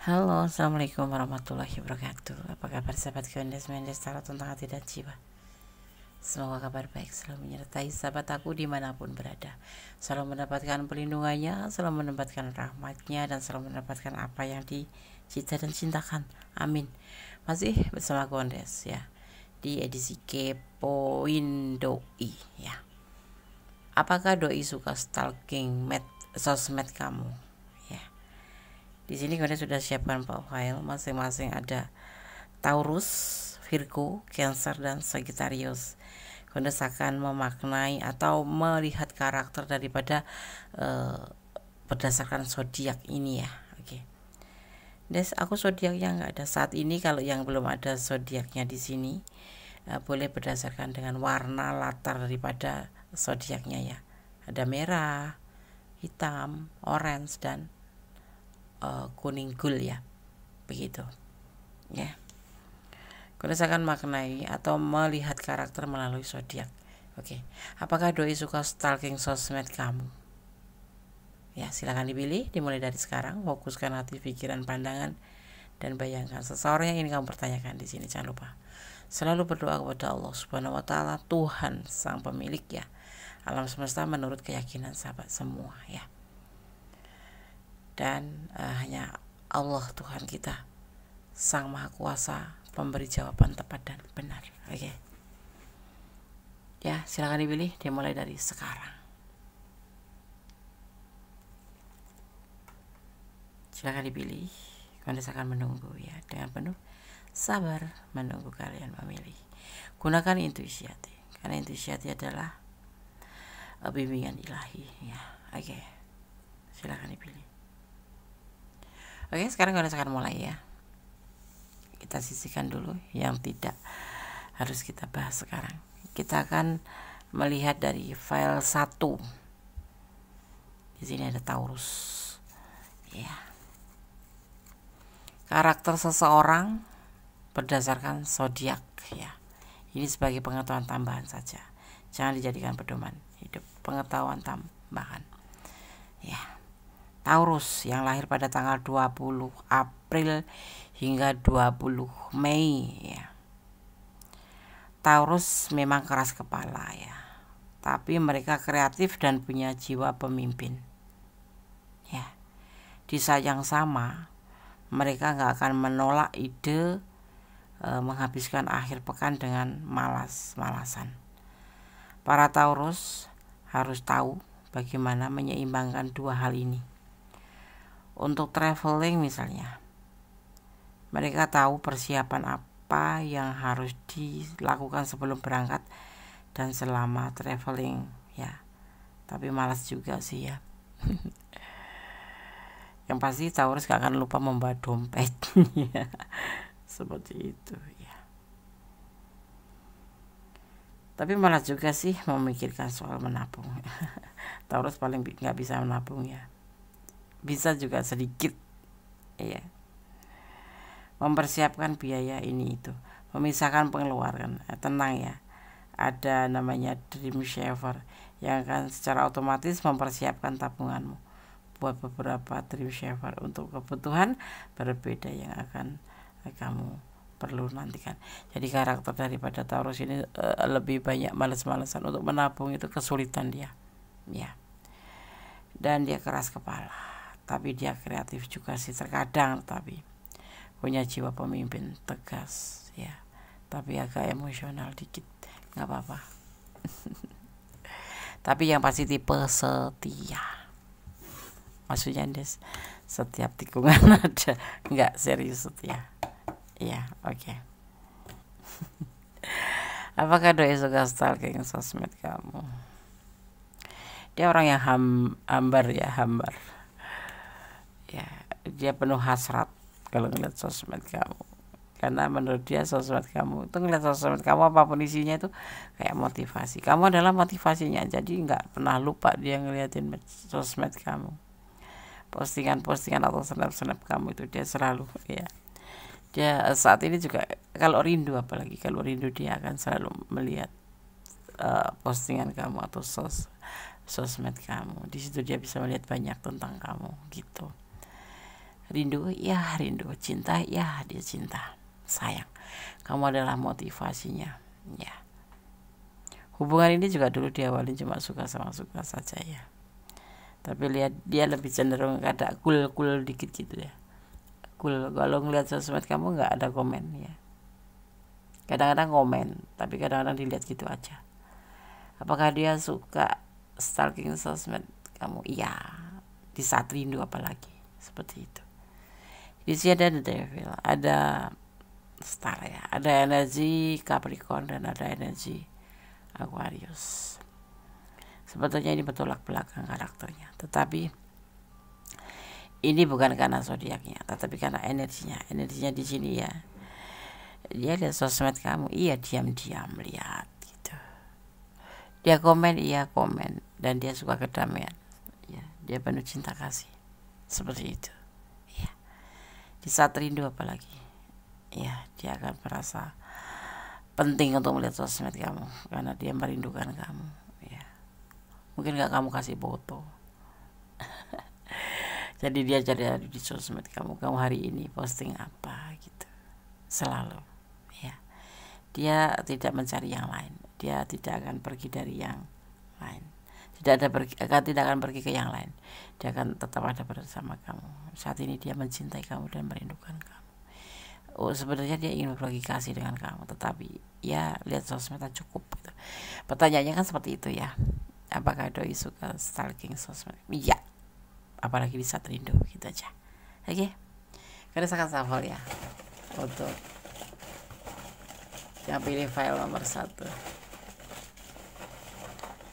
Halo, assalamualaikum warahmatullahi wabarakatuh. Apa kabar sahabat Mendes Tarot tentang hati dan jiwa? Semoga kabar baik selalu menyertai sahabat aku dimanapun berada. Selalu mendapatkan perlindungannya, selalu mendapatkan rahmatnya, dan selalu mendapatkan apa yang dicita dan cintakan. Amin. Masih bersama Mendes ya, di edisi Kepoin Doi ya. Apakah doi suka stalking sosmed kamu? Di sini kalian sudah siapkan profile masing-masing, ada Taurus, Virgo, Cancer, dan Sagittarius. Kalian akan memaknai atau melihat karakter daripada berdasarkan zodiak ini ya. Oke. Des, aku zodiaknya nggak ada saat ini. Kalau yang belum ada zodiaknya di sini, boleh berdasarkan dengan warna latar daripada zodiaknya ya. Ada merah, hitam, orange, dan kuning gul ya, begitu ya. Kalian akan maknai atau melihat karakter melalui zodiak. Oke, apakah doi suka stalking sosmed kamu? Ya, silakan dipilih. Dimulai dari sekarang. Fokuskan hati, pikiran, pandangan, dan bayangkan seseorang yang ingin kamu pertanyakan di sini. Jangan lupa selalu berdoa kepada Allah Subhanahu Wa Taala, Tuhan sang pemilik ya alam semesta, menurut keyakinan sahabat semua ya. Dan hanya Allah Tuhan kita Sang Maha Kuasa pemberi jawaban tepat dan benar. Oke. Ya, silakan dipilih. Dimulai dari sekarang. Silakan dipilih. Kalian akan menunggu ya, dengan penuh sabar menunggu kalian memilih. Gunakan intuisi hati, karena intuisi hati adalah bimbingan ilahi ya. Oke. Silakan dipilih. Oke, sekarang kalian akan mulai ya. Kita sisihkan dulu yang tidak harus kita bahas sekarang. Kita akan melihat dari file 1. Di sini ada Taurus. Ya. Karakter seseorang berdasarkan zodiak ya. Ini sebagai pengetahuan tambahan saja. Jangan dijadikan pedoman hidup, pengetahuan tambahan. Ya. Taurus yang lahir pada tanggal 20 April hingga 20 Mei ya. Taurus memang keras kepala ya, tapi mereka kreatif dan punya jiwa pemimpin ya. Di saat yang sama mereka gak akan menolak ide menghabiskan akhir pekan dengan malas-malasan. Para Taurus harus tahu bagaimana menyeimbangkan dua hal ini. Untuk traveling misalnya, mereka tahu persiapan apa yang harus dilakukan sebelum berangkat dan selama traveling ya. Tapi malas juga sih ya. Yang pasti Taurus gak akan lupa membawa dompet ya. Seperti itu ya. Tapi malas juga sih memikirkan soal menabung. Taurus paling gak bisa menabung ya. Bisa juga sedikit ya. Mempersiapkan biaya ini itu, memisahkan pengeluaran. Tenang ya, ada namanya dream saver yang akan secara otomatis mempersiapkan tabunganmu buat beberapa dream saver untuk kebutuhan berbeda yang akan kamu perlu nantikan. Jadi karakter daripada Taurus ini lebih banyak males-malesan untuk menabung, itu kesulitan dia ya. Dan dia keras kepala, tapi dia kreatif juga sih terkadang, tapi punya jiwa pemimpin tegas ya, tapi agak emosional dikit, nggak apa-apa. Tapi yang pasti tipe setia, maksudnya des setiap tikungan ada, nggak serius setia ya. Oke. Apakah doi suka stalking sosmed kamu? Dia orang yang hambar ya, hambar ya. Dia penuh hasrat kalau ngeliat sosmed kamu, karena menurut dia sosmed kamu itu, ngeliat sosmed kamu apapun isinya itu kayak motivasi. Kamu adalah motivasinya, jadi nggak pernah lupa dia ngeliatin sosmed kamu, postingan-postingan atau snap kamu itu dia selalu ya. Dia saat ini juga kalau rindu, apalagi kalau rindu, dia akan selalu melihat postingan kamu atau sosmed kamu. Di situ dia bisa melihat banyak tentang kamu gitu. Rindu, ya rindu. Cinta, ya dia cinta. Sayang, kamu adalah motivasinya. Ya, hubungan ini juga dulu diawali cuma suka sama suka saja ya, tapi lihat dia lebih cenderung ada cool dikit gitu ya. Cool kalau ngeliat sosmed kamu nggak ada komen ya, kadang-kadang komen tapi kadang-kadang dilihat gitu aja. Apakah dia suka stalking sosmed kamu? Iya, di saat rindu apalagi seperti itu. Di sini ada the devil, ada star ya, ada energi Capricorn dan ada energi Aquarius. Sebetulnya ini bertolak belakang karakternya, tetapi ini bukan karena zodiaknya, tetapi karena energinya di sini ya. Dia lihat sosmed kamu, iya diam-diam lihat gitu. Dia komen, iya komen, dan dia suka kedamaian. Ya, dia penuh cinta kasih, seperti itu. Ya, di saat rindu apalagi, ya dia akan merasa penting untuk melihat sosmed kamu karena dia merindukan kamu. Ya, mungkin gak kamu kasih foto. Jadi dia cari di sosmed kamu hari ini posting apa gitu, selalu ya. Dia tidak mencari yang lain, dia tidak akan pergi dari yang lain, tidak akan pergi ke yang lain. Dia akan tetap ada bersama kamu. Saat ini dia mencintai kamu dan merindukan kamu. Sebenarnya dia ingin berbagi kasih dengan kamu, tetapi ya lihat sosmed cukup gitu. Pertanyaannya kan seperti itu ya, apakah doi suka stalking sosmed? Iya, apalagi di saat rindu gitu aja. Oke, kita akan shuffle ya untuk yang pilih file nomor 1.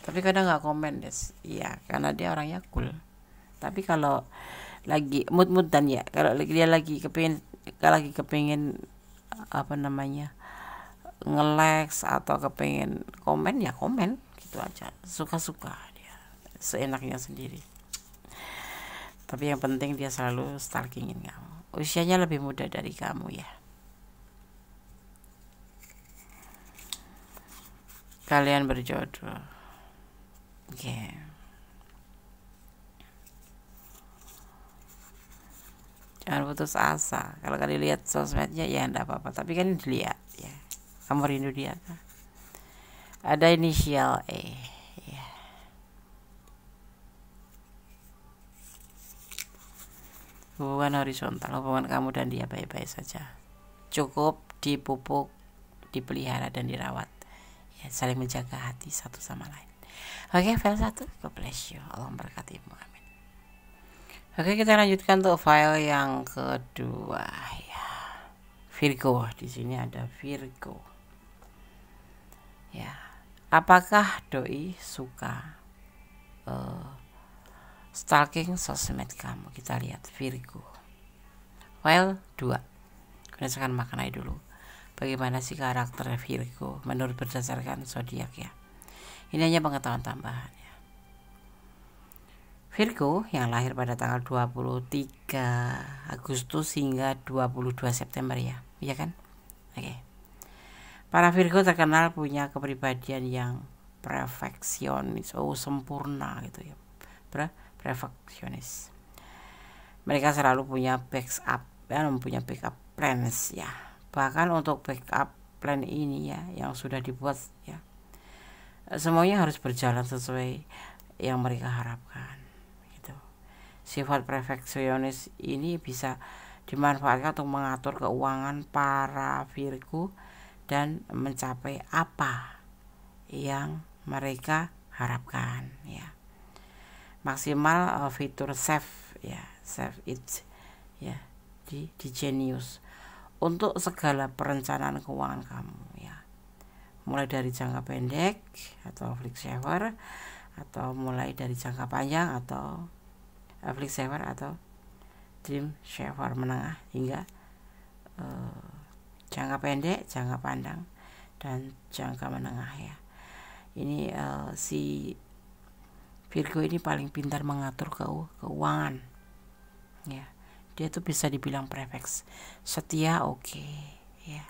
Tapi kadang nggak komen des, iya karena dia orangnya cool. Tapi kalau lagi mood-moodan ya, kalau dia lagi kepingin apa namanya nge-likes atau kepingin komen ya komen gitu aja, suka-suka dia seenaknya sendiri. Tapi yang penting dia selalu stalkingin kamu. Usianya lebih muda dari kamu ya. Kalian berjodoh. Oke. Jangan putus asa. Kalau kalian lihat sosmednya ya enggak apa-apa, tapi kan dilihat ya. Kamu rindu dia kan? Ada inisial E. Ya. Hubungan horizontal, hubungan kamu dan dia baik-baik saja. Cukup dipupuk, dipelihara dan dirawat. Ya, saling menjaga hati satu sama lain. Oke, file 1. God bless you. Allah memberkatimu. Amin. Oke, kita lanjutkan untuk file yang kedua ya. Virgo. Di sini ada Virgo. Ya. Apakah doi suka stalking sosmed kamu? Kita lihat Virgo. File 2. Berdasarkan maknanya dulu. Bagaimana sih karakter Virgo menurut berdasarkan zodiak ya. Ini hanya pengetahuan tambahan ya. Virgo yang lahir pada tanggal 23 Agustus hingga 22 September ya. Iya kan? Oke. Para Virgo terkenal punya kepribadian yang perfeksionis, sempurna gitu ya. Perfeksionis. Mereka selalu punya backup plans ya. Bahkan untuk backup plan ini ya yang sudah dibuat ya, semuanya harus berjalan sesuai yang mereka harapkan gitu. Sifat perfeksionis ini bisa dimanfaatkan untuk mengatur keuangan para Virgo dan mencapai apa yang mereka harapkan ya. Maksimal fitur save it ya di Genius untuk segala perencanaan keuangan kamu ya, mulai dari jangka pendek atau flex saver, atau mulai dari jangka panjang atau flex saver atau dream saver menengah hingga jangka pendek, jangka panjang dan jangka menengah ya. Ini si Virgo ini paling pintar mengatur keuangan ya. Dia tuh bisa dibilang perfect, setia oke ya.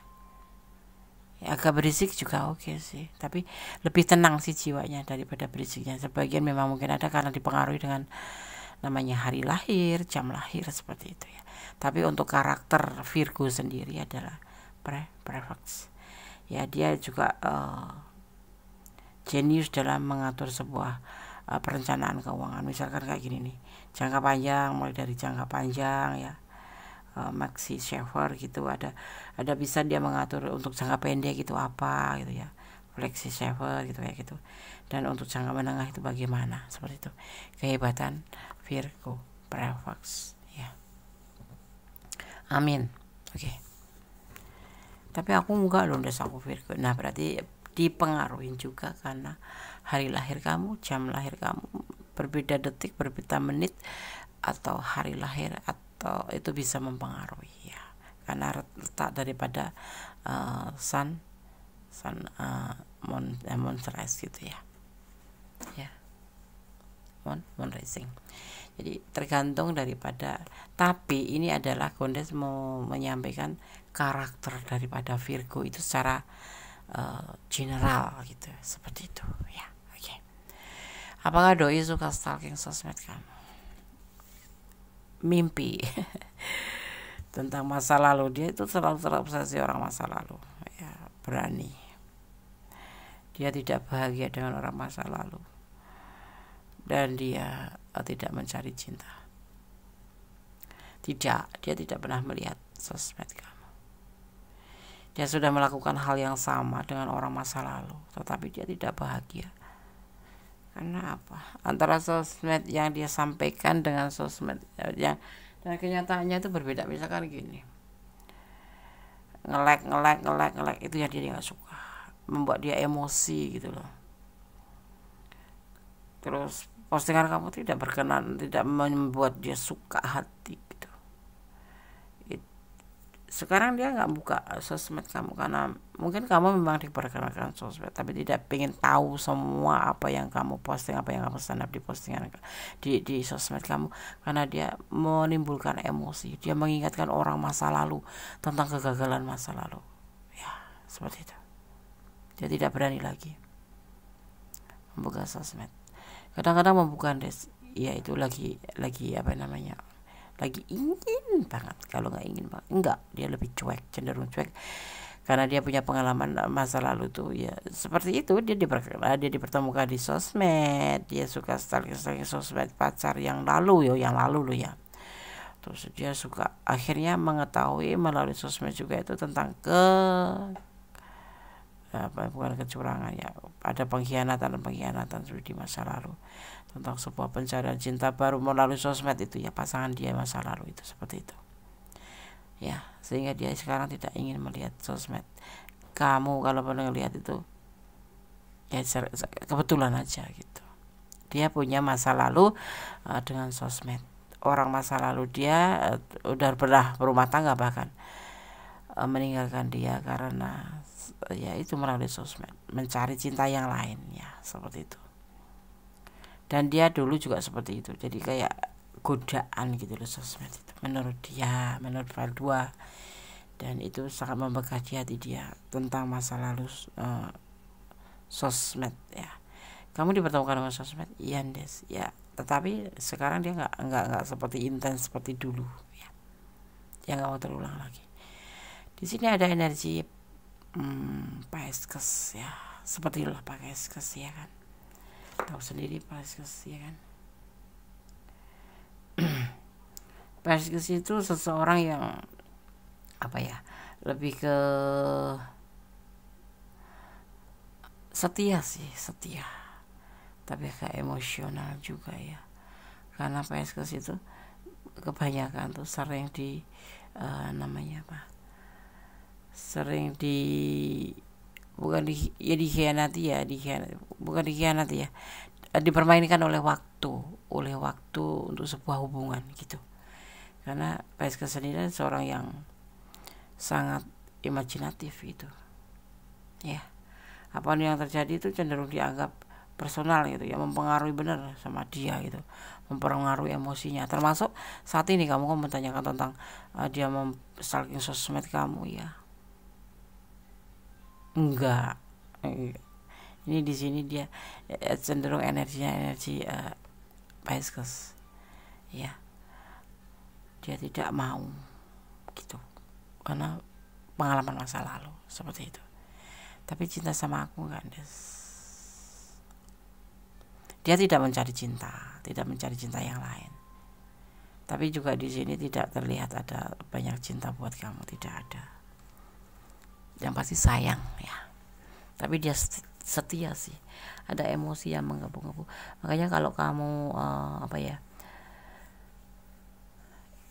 Agak berisik juga oke sih, tapi lebih tenang sih jiwanya daripada berisiknya. Sebagian memang mungkin ada karena dipengaruhi dengan namanya hari lahir, jam lahir seperti itu ya. Tapi untuk karakter Virgo sendiri adalah prefix. Ya, dia juga jenius dalam mengatur sebuah perencanaan keuangan. Misalkan kayak gini nih, jangka panjang, mulai dari jangka panjang ya, maxi saver gitu, ada bisa dia mengatur untuk jangka pendek gitu apa gitu ya, flexi saver gitu ya gitu, dan untuk jangka menengah itu bagaimana, seperti itu kehebatan Virgo prefix ya. Amin. Oke. Tapi aku enggak loh, des aku Virgo. Nah, berarti dipengaruhi juga karena hari lahir kamu, jam lahir kamu berbeda detik, berbeda menit, atau hari lahir, atau itu bisa mempengaruhi ya. Karena letak daripada sun moon rise gitu ya. Ya. Moon rising. Jadi tergantung daripada, tapi ini adalah Gondes mau menyampaikan karakter daripada Virgo itu secara general gitu, seperti itu ya. Oke. Apakah doi suka stalking sosmed kamu? Mimpi tentang masa lalu, dia itu selalu terobsesi orang masa lalu ya, berani. Dia tidak bahagia dengan orang masa lalu, dan dia tidak mencari cinta. Dia tidak pernah melihat sosmed kamu. Dia sudah melakukan hal yang sama dengan orang masa lalu, tetapi dia tidak bahagia. Karena apa? Antara sosmed yang dia sampaikan dengan sosmed yang dan kenyataannya itu berbeda. Misalkan gini, nge-like itu yang dia nggak suka, membuat dia emosi gitu loh. Terus postingan kamu tidak berkenan, tidak membuat dia suka hati gitu. Sekarang dia nggak buka sosmed kamu karena mungkin kamu memang diperkenalkan sosmed, tapi tidak pengen tahu semua apa yang kamu posting, apa yang kamu stand up di postingan di sosmed kamu, karena dia menimbulkan emosi, dia mengingatkan orang masa lalu tentang kegagalan masa lalu ya, seperti itu. Dia tidak berani lagi membuka sosmed. Kadang-kadang membuka ya itu lagi apa namanya, lagi ingin banget. Kalau nggak ingin banget, enggak, dia lebih cuek, cenderung cuek, karena dia punya pengalaman masa lalu tuh ya seperti itu. Dia dipertemukan di sosmed, dia suka stalking sosmed pacar yang lalu loh ya. Terus dia suka akhirnya mengetahui melalui sosmed juga itu tentang bukan kecurangan ya, ada pengkhianatan di masa lalu, tentang sebuah pencarian cinta baru melalui sosmed itu ya, pasangan dia masa lalu itu, seperti itu ya. Sehingga dia sekarang tidak ingin melihat sosmed kamu. Kalau pernah lihat itu ya kebetulan aja gitu, dia punya masa lalu dengan sosmed. Orang masa lalu dia udah pernah berumah tangga, bahkan meninggalkan dia karena ya itu melalui sosmed, mencari cinta yang lain ya, seperti itu. Dan dia dulu juga seperti itu, jadi kayak godaan gitu loh sosmed itu, menurut dia, menurut file 2, dan itu sangat membekas di hati dia tentang masa lalu sosmed ya. Kamu dipertemukan dengan sosmed, iya Des ya, tetapi sekarang dia nggak seperti intens seperti dulu ya, dia nggak mau terulang lagi. Di sini ada energi Pisces ya, seperti itulah Pisces ya kan, tahu sendiri Pisces ya kan. Pisces itu seseorang yang apa ya, lebih ke setia, tapi kayak emosional juga ya, karena Pisces itu kebanyakan tuh sering namanya apa, sering dipermainkan oleh waktu untuk sebuah hubungan gitu. Karena Pisces sendiri seorang yang sangat imajinatif gitu ya, apa yang terjadi itu cenderung dianggap personal gitu ya, mempengaruhi benar sama dia gitu, mempengaruhi emosinya. Termasuk saat ini kamu menanyakan tentang dia stalking sosmed kamu ya, enggak. Ini di sini dia cenderung energi Pisces ya. Dia tidak mau gitu, karena pengalaman masa lalu seperti itu. Tapi cinta sama aku enggak, Des. Dia tidak mencari cinta yang lain. Tapi juga di sini tidak terlihat ada banyak cinta buat kamu, tidak ada. Yang pasti sayang ya. Tapi dia setia sih. Ada emosi yang menggebu-gebu. Makanya kalau kamu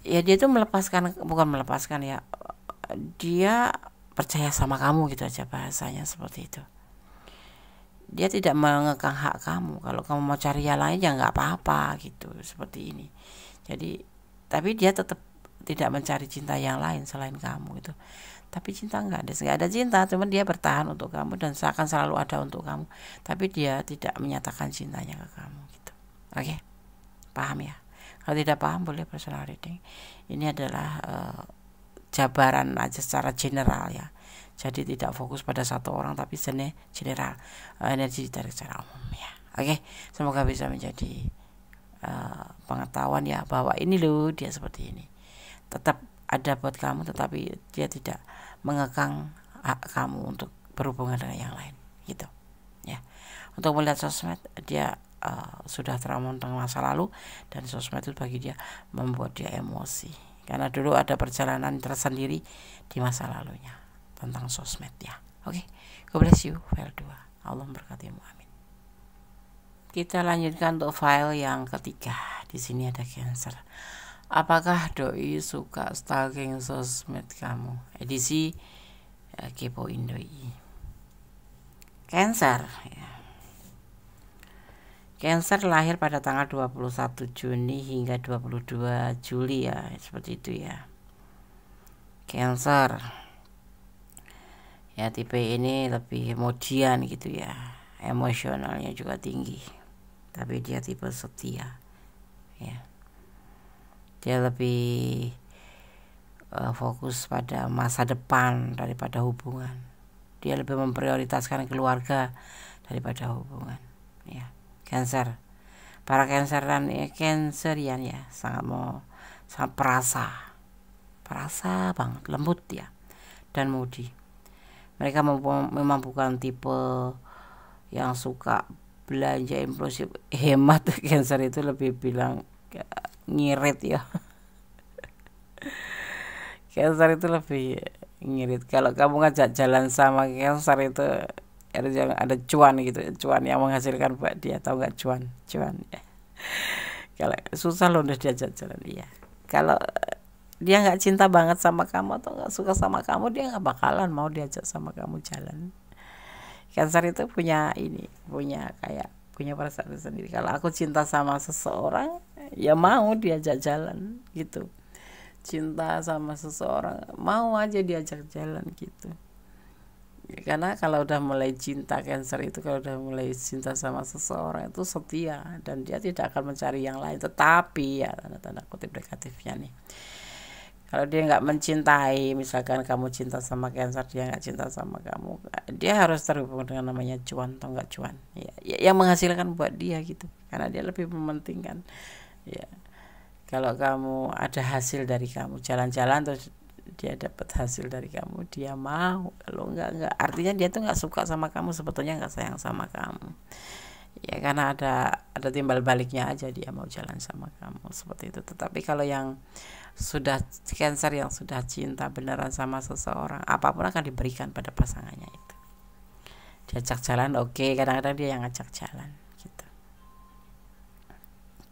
ya dia itu bukan melepaskan ya, dia percaya sama kamu gitu aja, bahasanya seperti itu. Dia tidak mengekang hak kamu. Kalau kamu mau cari yang lain ya nggak apa-apa gitu, seperti ini. Jadi tapi dia tetap tidak mencari cinta yang lain selain kamu gitu. Tapi cinta nggak ada cinta, cuman dia bertahan untuk kamu dan akan selalu ada untuk kamu. Tapi dia tidak menyatakan cintanya ke kamu gitu. Oke, paham ya? Kalau tidak paham boleh personal reading. Ini adalah jabaran aja secara general ya. Jadi tidak fokus pada satu orang, tapi general, energi ditarik secara umum ya. Oke, semoga bisa menjadi pengetahuan ya, bahwa ini loh dia seperti ini. Tetap ada buat kamu, tetapi dia tidak mengekang hak kamu untuk berhubungan dengan yang lain gitu ya. Untuk melihat sosmed, dia sudah trauma tentang masa lalu, dan sosmed itu bagi dia membuat dia emosi karena dulu ada perjalanan tersendiri di masa lalunya tentang sosmed ya. Oke, God bless you. File 2. Allah memberkatimu, amin. Kita lanjutkan untuk file yang ketiga. Di sini ada Cancer. Apakah doi suka stalking sosmed kamu? Edisi kepoin doi. Cancer ya. Cancer lahir pada tanggal 21 Juni hingga 22 Juli ya, seperti itu ya. Cancer ya, tipe ini lebih emosian gitu ya, emosionalnya juga tinggi, tapi dia tipe setia ya. Dia lebih fokus pada masa depan daripada hubungan. Dia lebih memprioritaskan keluarga daripada hubungan ya. Cancer, para Cancerian ya sangat perasa banget, lembut ya, dan moody. Mereka memang bukan tipe yang suka belanja impulsif, hemat. Cancer itu lebih bilang ngirit ya. Cancer itu lebih ngirit. Kalau kamu ngajak jalan sama Cancer itu harus yang ada cuan gitu, cuan yang menghasilkan buat dia, tahu nggak? Cuan ya. Kalau susah loh udah diajak jalan dia. Kalau dia nggak cinta banget sama kamu atau nggak suka sama kamu, dia nggak bakalan mau diajak sama kamu jalan. Cancer itu punya perasaan sendiri. Kalau aku cinta sama seseorang, ya mau diajak jalan gitu. Cinta sama seseorang, mau aja diajak jalan gitu. Karena kalau udah mulai cinta, Cancer itu kalau udah mulai cinta sama seseorang itu setia, dan dia tidak akan mencari yang lain. Tetapi ya tanda kutip negatifnya nih, kalau dia nggak mencintai, misalkan kamu cinta sama Cancer, dia nggak cinta sama kamu, dia harus terhubung dengan namanya cuan atau nggak cuan ya, yang menghasilkan buat dia gitu, karena dia lebih mementingkan ya. Kalau kamu ada hasil dari kamu jalan-jalan terus dia dapat hasil dari kamu, dia mau. Kalau enggak, artinya dia tuh nggak suka sama kamu, sebetulnya nggak sayang sama kamu ya, karena ada timbal baliknya aja, dia mau jalan sama kamu seperti itu. Tetapi kalau yang sudah Cancer, yang sudah cinta beneran sama seseorang, apapun akan diberikan pada pasangannya itu. Diajak jalan oke, kadang-kadang dia yang ngajak jalan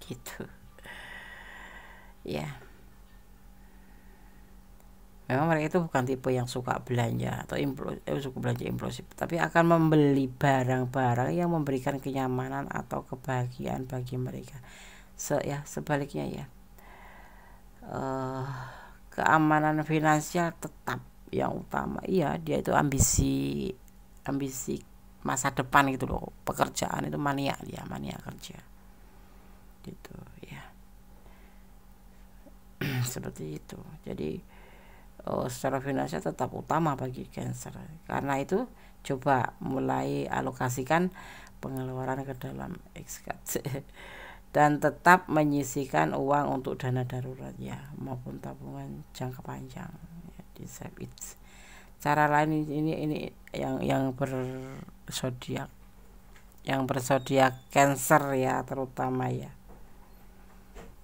gitu ya. Memang mereka itu bukan tipe yang suka belanja atau suka belanja impulsif, tapi akan membeli barang-barang yang memberikan kenyamanan atau kebahagiaan bagi mereka. Sebaliknya ya, keamanan finansial tetap yang utama. Iya, dia itu ambisi masa depan gitu loh. Pekerjaan itu mania kerja gitu ya. Seperti itu. Jadi secara finansial tetap utama bagi Cancer. Karena itu coba mulai alokasikan pengeluaran ke dalam dan tetap menyisihkan uang untuk dana darurat ya maupun tabungan jangka panjang ya, di save it. Cara lain ini yang berzodiak Cancer ya terutama ya.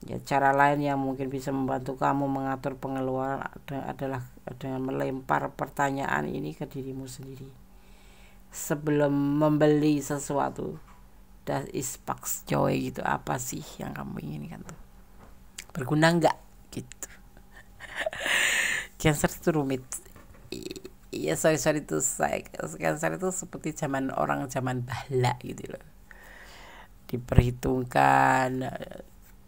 Ya, cara lain yang mungkin bisa membantu kamu mengatur pengeluaran adalah dengan melempar pertanyaan ini ke dirimu sendiri sebelum membeli sesuatu. That is sparks joy gitu, apa sih yang kamu inginkan tuh, berguna nggak gitu. Cancer itu rumit. Iya sorry itu Cancer itu seperti zaman bala gitu loh, diperhitungkan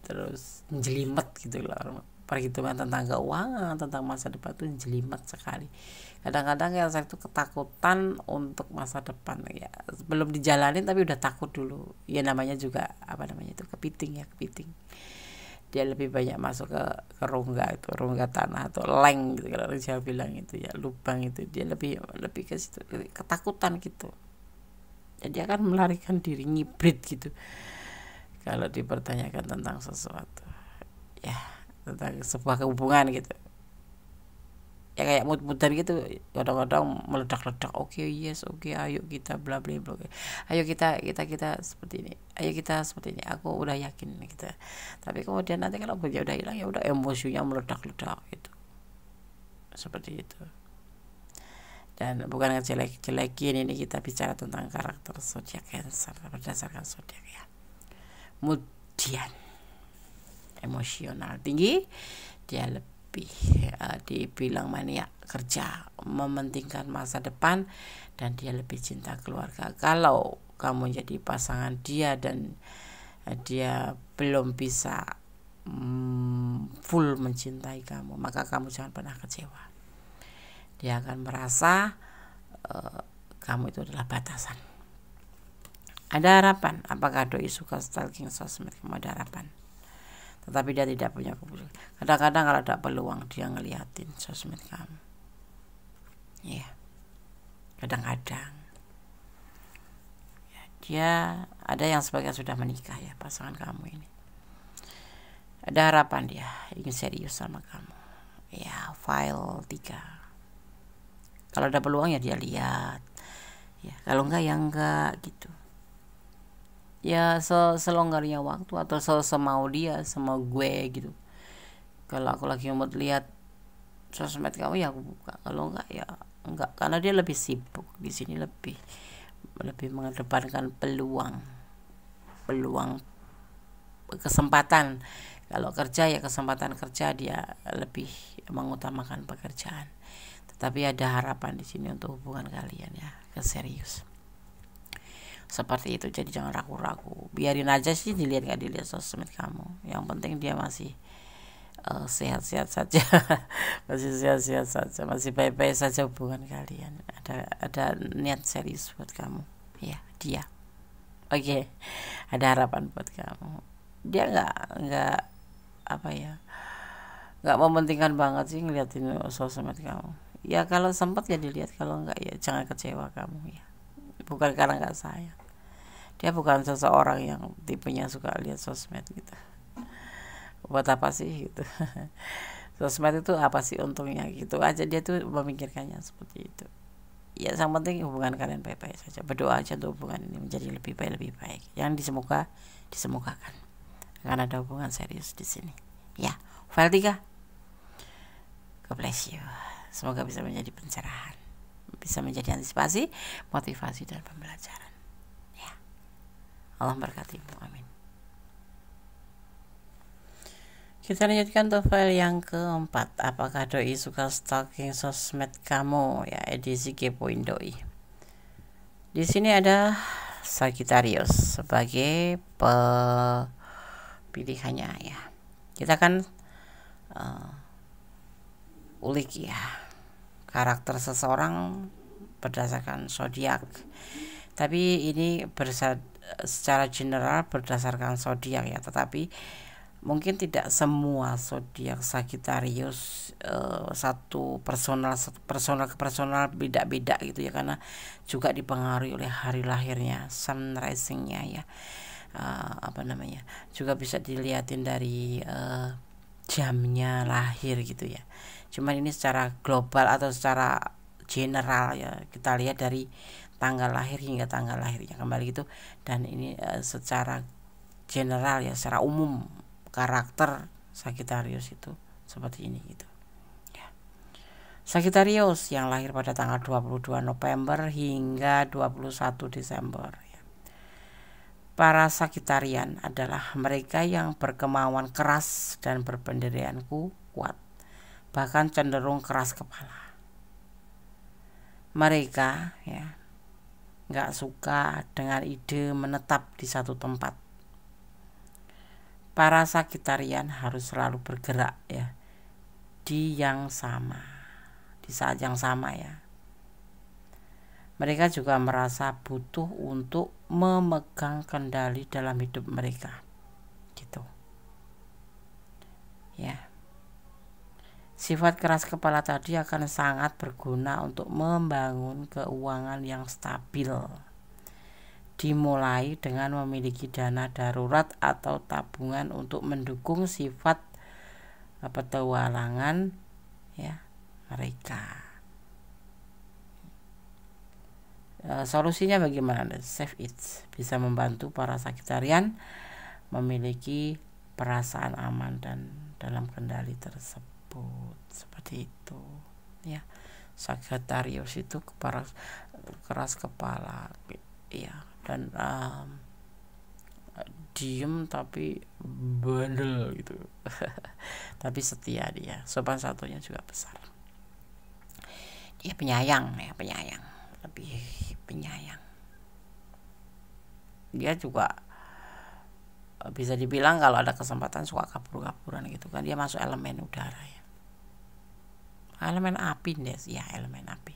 terus jelimet gitu loh. Perhitungan tentang keuangan, tentang masa depan tuh jelimet sekali. Kadang-kadang Cancer itu ketakutan untuk masa depan ya, belum dijalanin tapi udah takut dulu ya. Namanya juga kepiting. Dia lebih banyak masuk ke rongga tanah atau leng gitu kalau saya bilang itu ya, lubang itu. Dia lebih ke situ, ketakutan gitu. Jadi akan melarikan diri, ngibrit gitu kalau dipertanyakan tentang sesuatu ya, tentang sebuah hubungan gitu ya, kayak mood-moodan gitu. Kadang-kadang meledak-ledak, oke, ayo kita bla bla bla, ayo kita seperti ini, ayo kita seperti ini, aku udah yakin gitu. Tapi kemudian nanti kalau udah hilang ya udah, emosinya meledak-ledak gitu, seperti itu. Dan bukan ngejelek-jelekin, ini kita bicara tentang karakter zodiak Cancer berdasarkan zodiak ya. Kemudian emosional tinggi, dia lebih dibilang maniak kerja, mementingkan masa depan, dan dia lebih cinta keluarga. Kalau kamu jadi pasangan dia dan dia belum bisa full mencintai kamu, maka kamu jangan pernah kecewa. Dia akan merasa kamu itu adalah batasan. Ada harapan. Apakah doi suka stalking sosmed? Kamu ada harapan, tetapi dia tidak punya keputusan. Kadang-kadang kalau ada peluang dia ngeliatin sosmed kamu ya, kadang-kadang ya, dia ada yang sebagian sudah menikah ya, pasangan kamu ini. Ada harapan, dia ingin serius sama kamu ya. File 3, kalau ada peluang ya dia lihat ya, kalau enggak ya enggak gitu ya, selonggarnya waktu atau semau dia, semau gue gitu. Kalau aku lagi mau lihat sosmed kamu ya aku buka, kalau enggak ya enggak, karena dia lebih sibuk di sini, lebih mengedepankan peluang kesempatan. Kalau kerja ya kesempatan kerja, dia lebih mengutamakan pekerjaan. Tetapi ada harapan di sini untuk hubungan kalian ya, keserius. Seperti itu. Jadi jangan ragu-ragu, biarin aja sih dilihat nggak dilihat sosmed kamu, yang penting dia masih sehat-sehat saja masih sehat-sehat saja, masih baik-baik saja hubungan kalian. Ada niat serius buat kamu ya dia. Oke. Ada harapan buat kamu. Dia nggak nggak mementingkan banget sih ngeliatin sosmed kamu ya. Kalau sempat ya dilihat, kalau enggak ya jangan kecewa kamu ya. Bukan karena nggak sayang, dia bukan seseorang yang tipenya suka lihat sosmed gitu. Buat apa sih gitu sosmed itu apa sih untungnya gitu aja, dia tuh memikirkannya seperti itu ya. Yang penting hubungan kalian baik-baik saja, berdoa aja untuk hubungan ini menjadi lebih baik. Yang disemogakan akan ada hubungan serius di sini ya. File 3, God bless you. Semoga bisa menjadi pencerahan, bisa menjadi antisipasi, motivasi, dan pembelajaran ya. Allah berkatimu, amin. Kita lanjutkan untuk file yang keempat. Apakah doi suka stalking sosmed kamu ya, edisi kepoin doi. Di sini ada Sagittarius sebagai pilihannya ya. Kita akan ulik ya karakter seseorang berdasarkan zodiak. Tapi ini secara general berdasarkan zodiak ya, tetapi mungkin tidak semua zodiak Sagittarius satu personal ke personal beda-beda gitu ya, karena juga dipengaruhi oleh hari lahirnya, sun risingnya ya. apa namanya, juga bisa dilihatin dari jamnya lahir gitu ya. Cuman ini secara global atau secara general ya, kita lihat dari tanggal lahir hingga tanggal lahirnya kembali gitu. Dan ini secara general ya, secara umum karakter Sagittarius itu seperti ini gitu ya. Sagittarius yang lahir pada tanggal 22 November hingga 21 Desember ya. Para Sagitarian adalah mereka yang berkemauan keras dan berpendirian kuat, bahkan cenderung keras kepala. Mereka ya nggak suka dengan ide menetap di satu tempat. Para Sagitarian harus selalu bergerak ya di yang sama, di saat yang sama ya. Mereka juga merasa butuh untuk memegang kendali dalam hidup mereka gitu ya. Sifat keras kepala tadi akan sangat berguna untuk membangun keuangan yang stabil, dimulai dengan memiliki dana darurat atau tabungan untuk mendukung sifat petualangan ya mereka. Solusinya bagaimana? Save It bisa membantu para Sagitarian memiliki perasaan aman dan dalam kendali tersebut, seperti itu ya. Sagittarius itu keras kepala ya, dan diem tapi bandel gitu tapi setia dia, sopan satunya juga besar. Dia penyayang ya, lebih penyayang. Dia juga bisa dibilang kalau ada kesempatan suka kabur-kaburan gitu kan. Dia masuk elemen udara ya, elemen api deh ya, elemen api,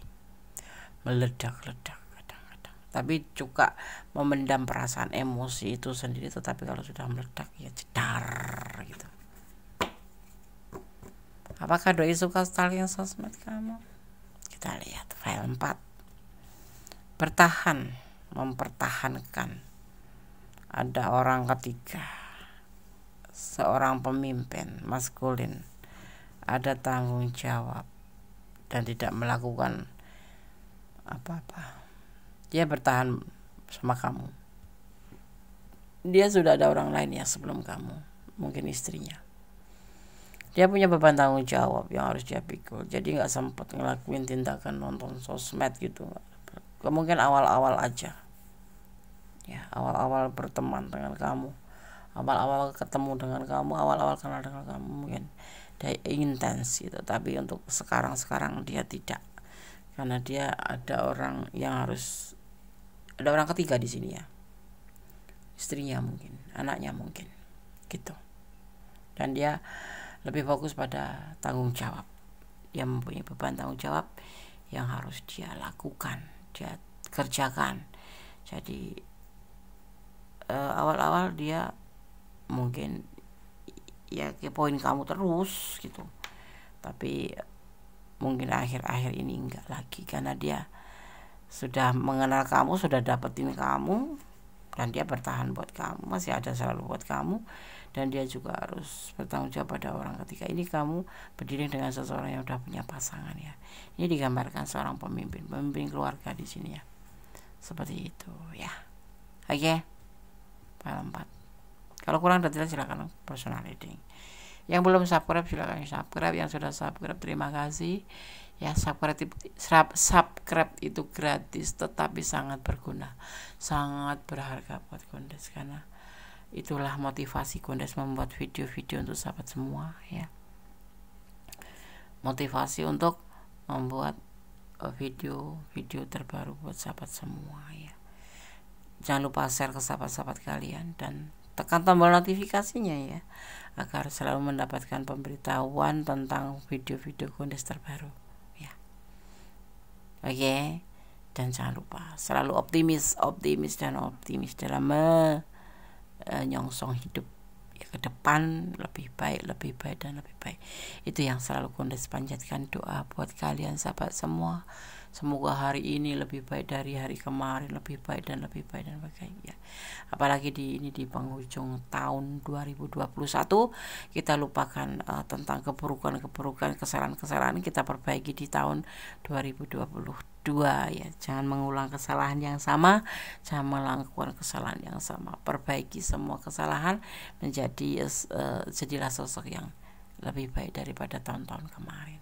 meledak-ledak kadang-kadang, tapi juga memendam perasaan emosi itu sendiri. Tetapi kalau sudah meledak ya jedar gitu. Apakah doi suka stalking sosmed kamu? Kita lihat file 4. Bertahan, mempertahankan. Ada orang ketiga, seorang pemimpin maskulin, ada tanggung jawab dan tidak melakukan apa-apa. Dia bertahan sama kamu. Dia sudah ada orang lain ya sebelum kamu, mungkin istrinya. Dia punya beban tanggung jawab yang harus dia pikul, jadi nggak sempat ngelakuin tindakan nonton sosmed gitu. Kemungkinan awal-awal aja ya, awal-awal berteman dengan kamu, awal-awal ketemu dengan kamu, awal-awal kenal dengan kamu, mungkin dia intens gitu. Tapi untuk sekarang dia tidak, karena dia ada orang yang harus, ada orang ketiga di sini ya, istrinya mungkin, anaknya mungkin gitu. Dan dia lebih fokus pada tanggung jawab. Dia mempunyai beban tanggung jawab yang harus dia lakukan, dia kerjakan. Jadi awal-awal dia mungkin ya kepoin kamu terus gitu, tapi mungkin akhir-akhir ini enggak lagi, karena dia sudah mengenal kamu, sudah dapetin kamu, dan dia bertahan buat kamu, masih ada selalu buat kamu. Dan dia juga harus bertanggung jawab pada orang ketiga. Ini kamu berdiri dengan seseorang yang sudah punya pasangan ya. Ini digambarkan seorang pemimpin keluarga di sini ya, seperti itu ya. Oke, file 4. Kalau kurang detail silakan personal reading. Yang belum subscribe silakan subscribe, yang sudah subscribe terima kasih ya. Subscribe itu gratis tetapi sangat berguna, sangat berharga buat Gondes, karena itulah motivasi Gondes membuat video-video untuk sahabat semua ya. Motivasi untuk membuat video-video terbaru buat sahabat semua ya. Jangan lupa share ke sahabat-sahabat kalian dan tekan tombol notifikasinya ya, agar selalu mendapatkan pemberitahuan tentang video-video Gondes terbaru ya. Oke, dan jangan lupa selalu optimis dalam nyongsong hidup ya, ke depan lebih baik dan lebih baik. Itu yang selalu Gondes panjatkan doa buat kalian sahabat semua. semoga hari ini lebih baik dari hari kemarin, lebih baik dan lebih baik dan baik ya. Apalagi di penghujung tahun 2021, kita lupakan tentang keburukan-keburukan, kesalahan-kesalahan, kita perbaiki di tahun 2022 ya. Jangan mengulang kesalahan yang sama, jangan melakukan kesalahan yang sama. Perbaiki semua kesalahan, jadilah sosok yang lebih baik daripada tahun-tahun kemarin.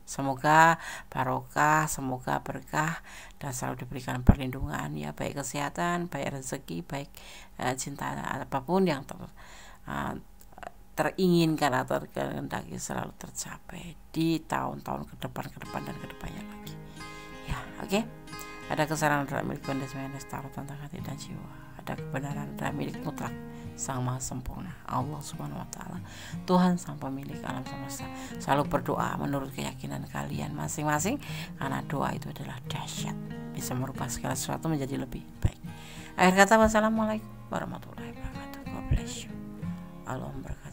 Semoga barokah, semoga berkah, dan selalu diberikan perlindungan ya, baik kesehatan, baik rezeki, baik cinta, apapun yang teringinkan atau kehendaki selalu tercapai di tahun-tahun ke depan dan kedepannya lagi ya. Oke. Ada kesalahan adalah milik kondisi taruh tentang hati dan jiwa. Ada kebenaran adalah milik mutlak Sang Maha Sempurna, Allah Subhanahu wa Ta'ala, Tuhan sang pemilik alam semesta. Selalu berdoa menurut keyakinan kalian masing-masing, karena doa itu adalah dahsyat, bisa merubah segala sesuatu menjadi lebih baik. Akhir kata, wassalamualaikum warahmatullahi wabarakatuh. God bless you. Allah memberkati.